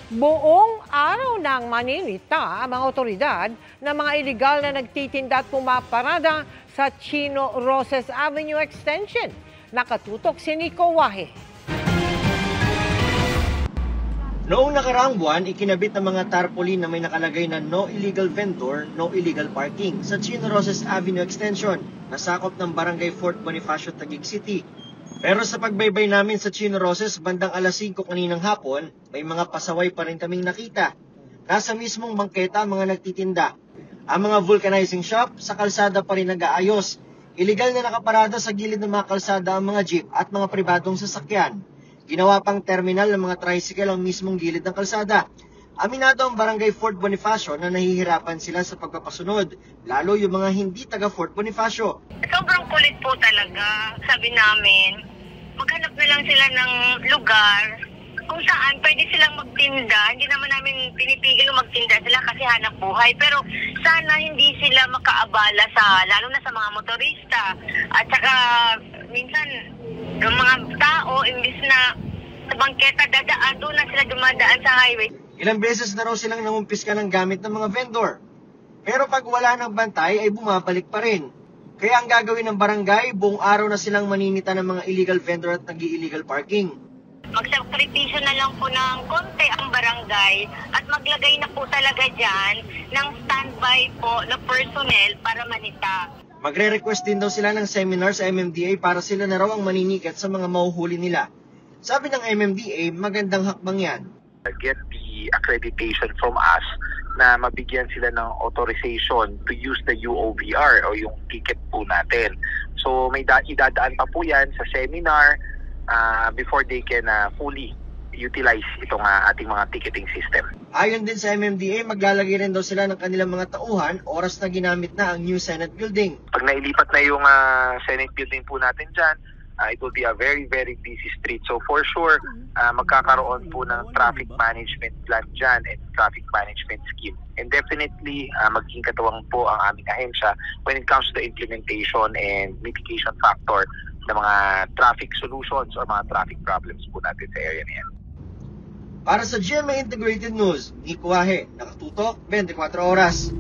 Buong araw nang maninita ang mga otoridad na mga iligal na nagtitinda at pumaparada sa Chino Roces Avenue Extension. Nakatutok si Nico Wahe. Noong nakaraang buwan, ikinabit ng mga tarpaulin na may nakalagay na no illegal vendor, no illegal parking sa Chino Roces Avenue Extension na sakop ng Barangay Fort Bonifacio, Taguig City. Pero sa pagbaybay namin sa Chino Roces bandang alas 5 kaninang hapon, may mga pasaway pa rin kaming nakita. Nasa mismong bangketa ang mga nagtitinda. Ang mga vulcanizing shop sa kalsada pa rin nag-aayos. Illegal na nakaparada sa gilid ng mga kalsada ang mga jeep at mga pribadong sasakyan. Ginawa pang terminal ng mga tricycle ang mismong gilid ng kalsada. Aminado ang Barangay Fort Bonifacio na nahihirapan sila sa pagpapasunod, lalo yung mga hindi taga Fort Bonifacio. Sobrang kulit po talaga. Sabi namin, maghanap na lang sila ng lugar kung saan pwede silang magtinda. Hindi naman namin pinipigil magtinda sila kasi hanap buhay. Pero sana hindi sila makaabala lalo na sa mga motorista. At saka minsan, yung mga tao, imbis na sa bangketa dadaan, doon na sila dumadaan sa highway. Ilang beses na raw silang nangumpiska ng gamit ng mga vendor. Pero pag wala ng bantay ay bumabalik pa rin. Kaya ang gagawin ng barangay, buong araw na silang maninita ng mga illegal vendor at nag-illegal parking. Magsakripisyo na lang po ng konti ang barangay at maglagay na po talaga dyan ng standby po na personnel para manita. Magre-request din daw sila ng seminar sa MMDA para sila na raw ang maninikat sa mga mahuhuli nila. Sabi ng MMDA, magandang hakbang yan. Get the accreditation from us na mabigyan sila ng authorization to use the UOVR o yung ticket po natin. So may idadaan pa po yan sa seminar before they can fully utilize itong ating mga ticketing system. Ayon din sa MMDA, maglalagay rin daw sila ng kanilang mga tauhan oras na ginamit na ang new Senate building. Pag nailipat na yung Senate building po natin dyan, it will be a very, very busy street. So for sure, magkakaroon po ng traffic management plan dyan and traffic management scheme. And definitely, maging katuwang po ang aming ahensya when it comes to the implementation and mitigation factor ng mga traffic solutions or mga traffic problems po natin sa area na yan. Para sa GMA Integrated News, Nico Wahe, nakatutok 24 oras.